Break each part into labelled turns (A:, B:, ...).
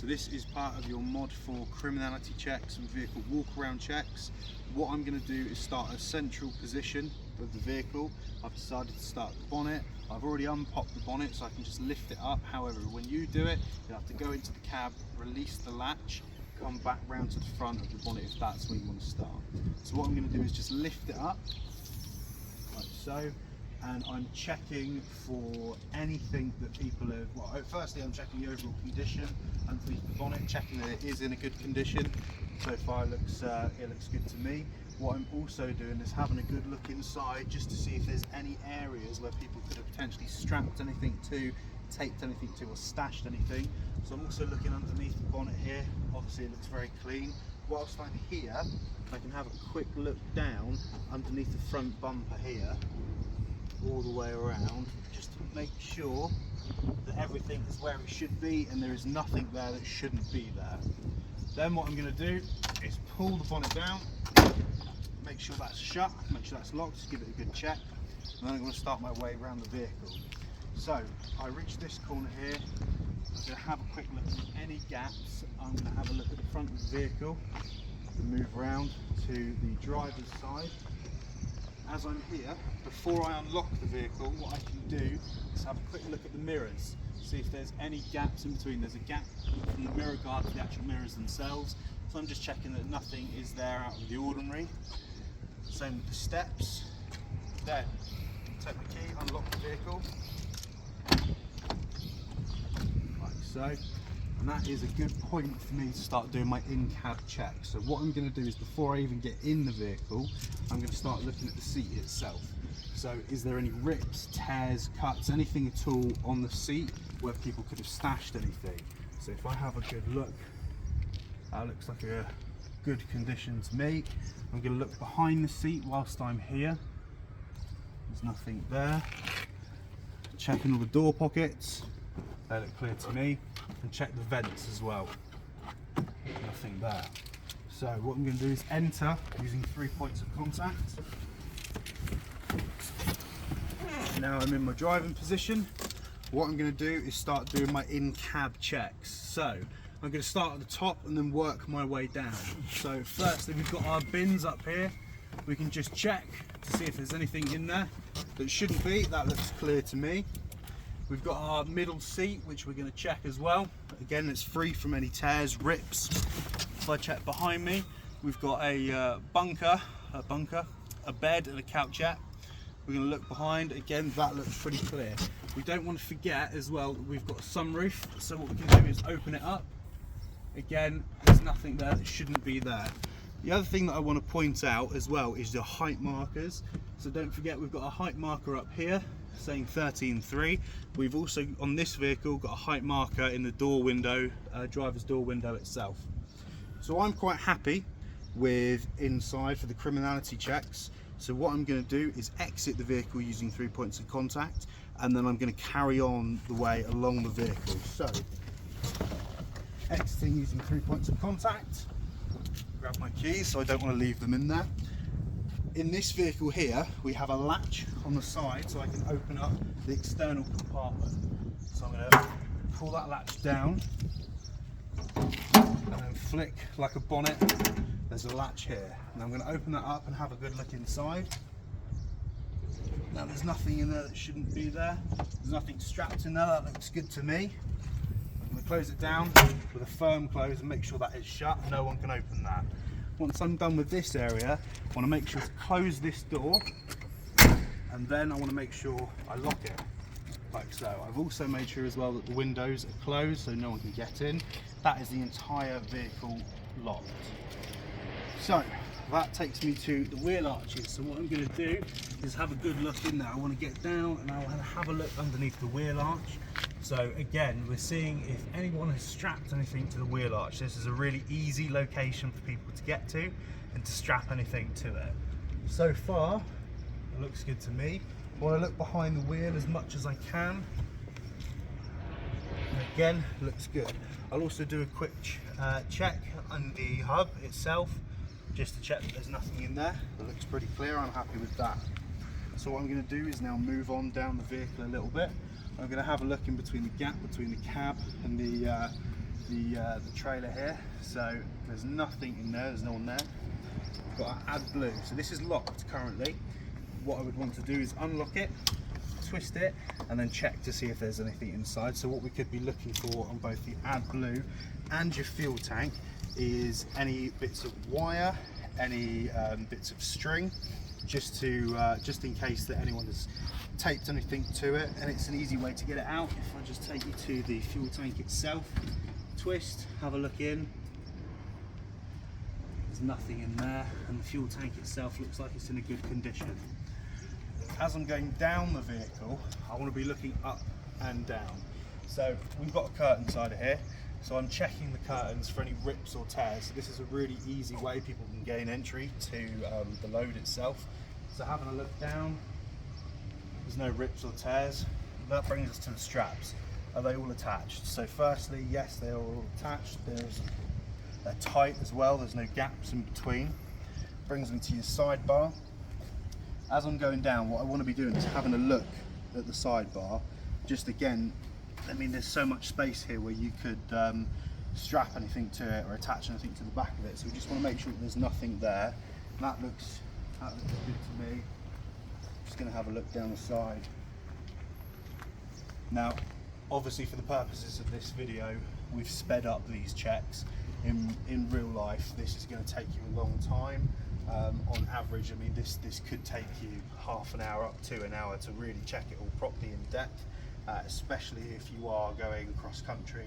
A: So this is part of your mod for criminality checks and vehicle walk around checks. What I'm going to do is start a central position of the vehicle. I've decided to start the bonnet. I've already unpopped the bonnet so I can just lift it up. However, when you do it, you have to go into the cab, release the latch, come back round to the front of the bonnet if that's where you want to start. So what I'm going to do is just lift it up, like so, and I'm checking for anything that people have, well, firstly I'm checking the overall condition underneath the bonnet, checking that it is in a good condition. So far it looks good to me. What I'm also doing is having a good look inside just to see if there's any areas where people could have potentially strapped anything to, taped anything to, or stashed anything. So I'm also looking underneath the bonnet here. Obviously it looks very clean. Whilst I'm here, I can have a quick look down underneath the front bumper here, all the way around, just to make sure that everything is where it should be and there is nothing there that shouldn't be there. Then what I'm going to do is pull the bonnet down, make sure that's shut, make sure that's locked, just give it a good check, and then I'm going to start my way around the vehicle. So I reach this corner here, I'm going to have a quick look at any gaps. I'm going to have a look at the front of the vehicle and move around to the driver's side. As I'm here, before I unlock the vehicle, what I can do is have a quick look at the mirrors, see if there's any gaps in between. There's a gap from the mirror guard to the actual mirrors themselves, so I'm just checking that nothing is there out of the ordinary. Same with the steps. Then take the key, unlock the vehicle, like so. And that is a good point for me to start doing my in-cab check. So what I'm going to do is, before I even get in the vehicle, I'm going to start looking at the seat itself. So is there any rips, tears, cuts, anything at all on the seat where people could have stashed anything? So if I have a good look, that looks like a good condition to me. I'm going to look behind the seat whilst I'm here. There's nothing there. Checking all the door pockets. They look clear to me. And check the vents as well. Nothing there. So what I'm going to do is enter using 3 points of contact. Now I'm in my driving position. What I'm going to do is start doing my in-cab checks. So I'm going to start at the top and then work my way down. So firstly, we've got our bins up here. We can just check to see if there's anything in there that shouldn't be. That looks clear to me. We've got our middle seat, which we're going to check as well. Again, it's free from any tears, rips. If I check behind me, we've got a bed and a couchette. We're going to look behind. Again, that looks pretty clear. We don't want to forget as well that we've got a sunroof. So what we can do is open it up. Again, there's nothing there that shouldn't be there. The other thing that I want to point out as well is the height markers. So don't forget, we've got a height marker up here saying 13.3. We've also, on this vehicle, got a height marker in the door window, driver's door window itself. So I'm quite happy with inside for the criminality checks. So what I'm going to do is exit the vehicle using 3 points of contact, and then I'm going to carry on the way along the vehicle. So exiting using 3 points of contact. Grab my keys so I don't want to leave them in there. In this vehicle here, we have a latch on the side so I can open up the external compartment. So I'm going to pull that latch down and then flick like a bonnet. There's a latch here, and I'm going to open that up and have a good look inside. Now there's nothing in there that shouldn't be there. There's nothing strapped in there. That looks good to me. I'm going to close it down with a firm close and make sure that is shut. No one can open that. Once I'm done with this area, I want to make sure to close this door, and then I want to make sure I lock it, like so. I've also made sure as well that the windows are closed so no one can get in. That is the entire vehicle locked. So that takes me to the wheel arches. So what I'm going to do is have a good look in there. I want to get down and I want to have a look underneath the wheel arch. So again, we're seeing if anyone has strapped anything to the wheel arch. This is a really easy location for people to get to and to strap anything to it. So far, it looks good to me. I want to look behind the wheel as much as I can. And again, looks good. I'll also do a quick check on the hub itself, just to check that there's nothing in there. It looks pretty clear. I'm happy with that. So what I'm going to do is now move on down the vehicle a little bit. I'm going to have a look in between the gap between the cab and the the trailer here. So there's nothing in there, there's no one there. We've got our add blue. So this is locked currently. What I would want to do is unlock it, twist it, and then check to see if there's anything inside. So what we could be looking for on both the add blue and your fuel tank is any bits of wire, any bits of string, just in case that anyone has taped anything to it. And it's an easy way to get it out. If I just take you to the fuel tank itself, twist, have a look in. There's nothing in there, and the fuel tank itself looks like it's in a good condition. As I'm going down the vehicle, I want to be looking up and down. So we've got a curtain side here, so I'm checking the curtains for any rips or tears. So this is a really easy way people can gain entry to the load itself. So having a look down, there's no rips or tears. That brings us to the straps. Are they all attached? So firstly, yes, they are all attached. They're tight as well, there's no gaps in between. Brings me to your sidebar. As I'm going down, what I want to be doing is having a look at the sidebar. Just again, I mean, there's so much space here where you could strap anything to it or attach anything to the back of it. So we just want to make sure that there's nothing there. And that looks good to me. Just going to have a look down the side. Now, obviously for the purposes of this video, we've sped up these checks. In real life, this is going to take you a long time. On average, I mean, this could take you half an hour up to an hour to really check it all properly in depth, especially if you are going cross country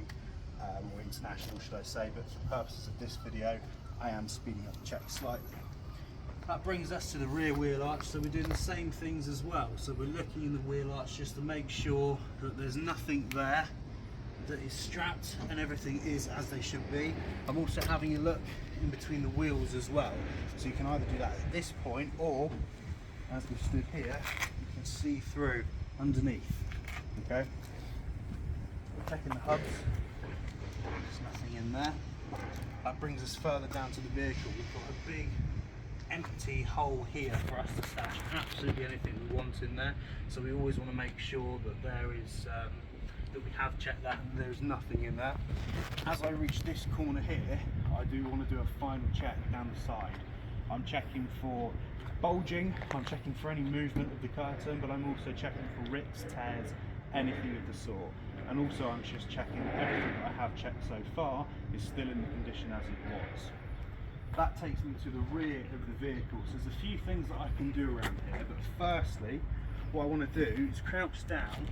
A: or international, should I say. But for the purposes of this video, I am speeding up the check slightly. That brings us to the rear wheel arch, so we're doing the same things as well. So we're looking in the wheel arch just to make sure that there's nothing there, that is strapped and everything is as they should be. I'm also having a look in between the wheels as well, so you can either do that at this point, or as we stood here, you can see through underneath. Okay, checking the hubs, there's nothing in there. That brings us further down to the vehicle. We've got a big empty hole here for us to stash absolutely anything we want in there, so we always want to make sure that there is that we have checked that and there's nothing in there. As I reach this corner here, I do want to do a final check down the side. I'm checking for bulging, I'm checking for any movement of the curtain, but I'm also checking for rips, tears, anything of the sort. And also I'm just checking that everything that I have checked so far is still in the condition as it was. That takes me to the rear of the vehicle. So there's a few things that I can do around here, but firstly, what I want to do is crouch down,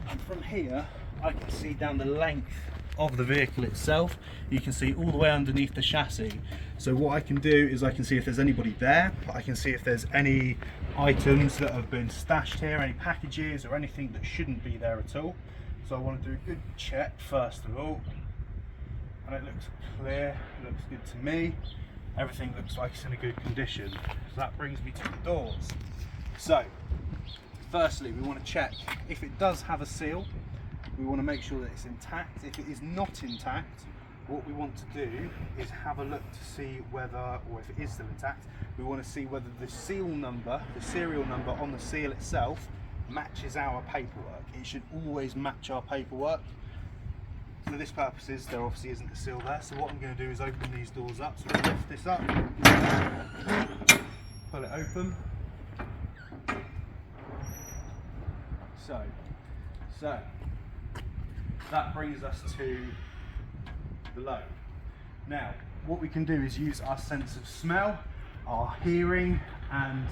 A: and from here I can see down the length of the vehicle itself. You can see all the way underneath the chassis. So what I can do is I can see if there's anybody there, I can see if there's any items that have been stashed here, any packages or anything that shouldn't be there at all. So I want to do a good check first of all, and it looks clear, it looks good to me. Everything looks like it's in a good condition. So that brings me to the doors. So firstly, we want to check if it does have a seal. We want to make sure that it's intact. If it is not intact, what we want to do is have a look to see whether, or if it is still intact, we want to see whether the seal number, the serial number on the seal itself matches our paperwork. It should always match our paperwork. For this purposes, there obviously isn't a seal there, so what I'm going to do is open these doors up. So we'll lift this up, pull it open. So that brings us to the load. Now, what we can do is use our sense of smell, our hearing, and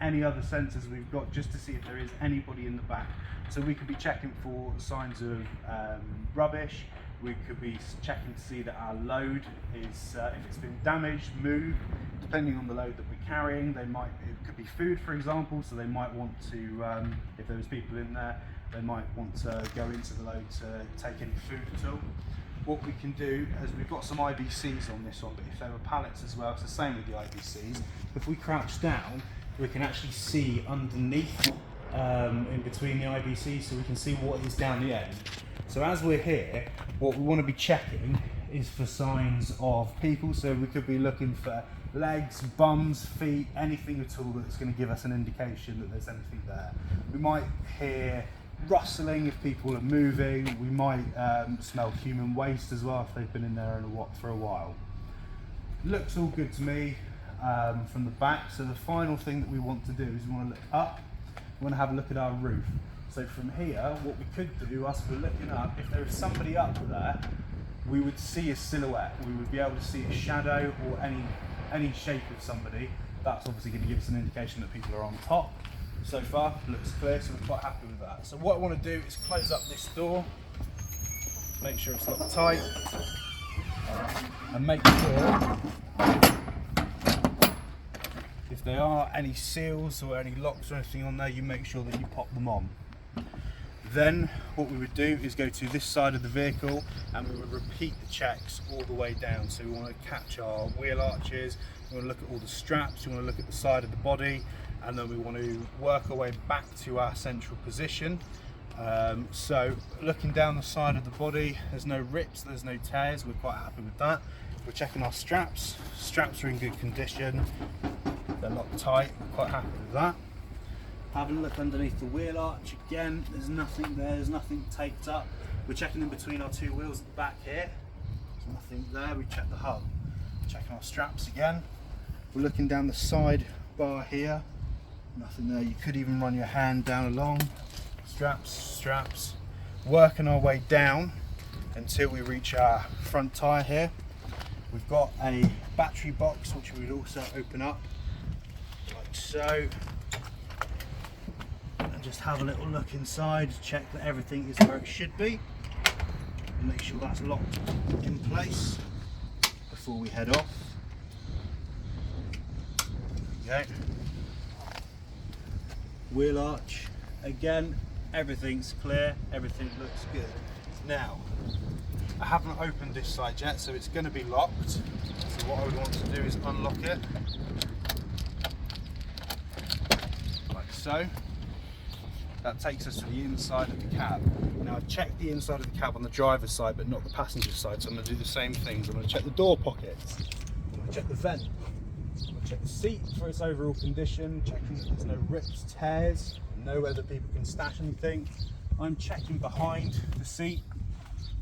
A: any other senses we've got, just to see if there is anybody in the back. So we could be checking for signs of rubbish. We could be checking to see that our load is, if it's been damaged, moved. Depending on the load that we're carrying, it could be food, for example, so they might want to, if there was people in there, they might want to go into the load to take any food at all. What we can do is, we've got some IBCs on this one, but if there were pallets as well, it's the same with the IBCs. If we crouch down, we can actually see underneath, in between the IBCs, so we can see what is down the end. So as we're here, what we want to be checking is for signs of people. So we could be looking for legs, bums, feet, anything at all that's going to give us an indication that there's anything there. We might hear rustling if people are moving. We might smell human waste as well if they've been in there for a while. Looks all good to me from the back. So the final thing that we want to do is we want to look up. We want to have a look at our roof. So from here, what we could do, as we're looking up, if there is somebody up there, we would see a silhouette. We would be able to see a shadow or any shape of somebody. That's obviously going to give us an indication that people are on top. So far, looks clear, so we're quite happy with that. So what I want to do is close up this door, make sure it's locked tight, and make sure if there are any seals or any locks or anything on there, you make sure that you pop them on. Then what we would do is go to this side of the vehicle and we would repeat the checks all the way down. So we want to catch our wheel arches, we want to look at all the straps, we want to look at the side of the body, and then we want to work our way back to our central position. So looking down the side of the body, there's no rips, there's no tears, we're quite happy with that. We're checking our straps. Straps are in good condition, they're locked tight, we're quite happy with that. Having a look underneath the wheel arch, again, there's nothing there, there's nothing taped up. We're checking in between our two wheels at the back here, there's nothing there. We check the hub, checking our straps again. We're looking down the side bar here, nothing there. You could even run your hand down along. Straps. Working our way down until we reach our front tyre here. We've got a battery box which we would also open up, like so. And just have a little look inside, check that everything is where it should be. And make sure that's locked in place before we head off. Okay. Wheel arch, again, everything's clear, everything looks good. Now, I haven't opened this side yet, so it's going to be locked. So what I would want to do is unlock it, like so. That takes us to the inside of the cab. Now I've checked the inside of the cab on the driver's side, but not the passenger side, so I'm going to do the same things. I'm going to check the door pockets, I'm going to check the vent, I'm going to check the seat for its overall condition, checking that there's no rips, tears, nowhere that people can stash anything. I'm checking behind the seat,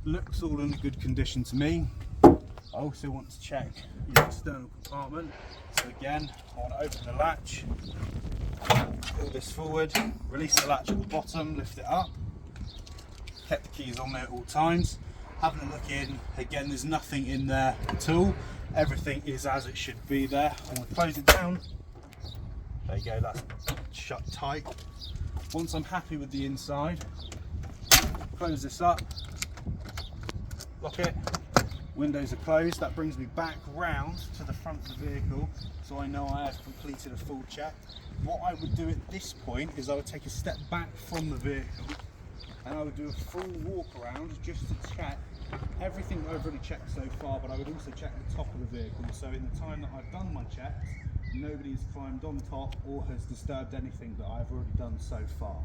A: looks all in a good condition to me. I also want to check the external compartment. So again, I want to open the latch, pull this forward, release the latch at the bottom, lift it up. Kept the keys on there at all times. Having a look in, again, there's nothing in there at all. Everything is as it should be there. I'm going to close it down. There you go, that's shut tight. Once I'm happy with the inside, close this up, lock it. Windows are closed. That brings me back round to the front of the vehicle, so I know I have completed a full check. What I would do at this point is I would take a step back from the vehicle and I would do a full walk around just to check everything I've already checked so far, but I would also check the top of the vehicle. So in the time that I've done my checks, nobody's climbed on top or has disturbed anything that I've already done so far.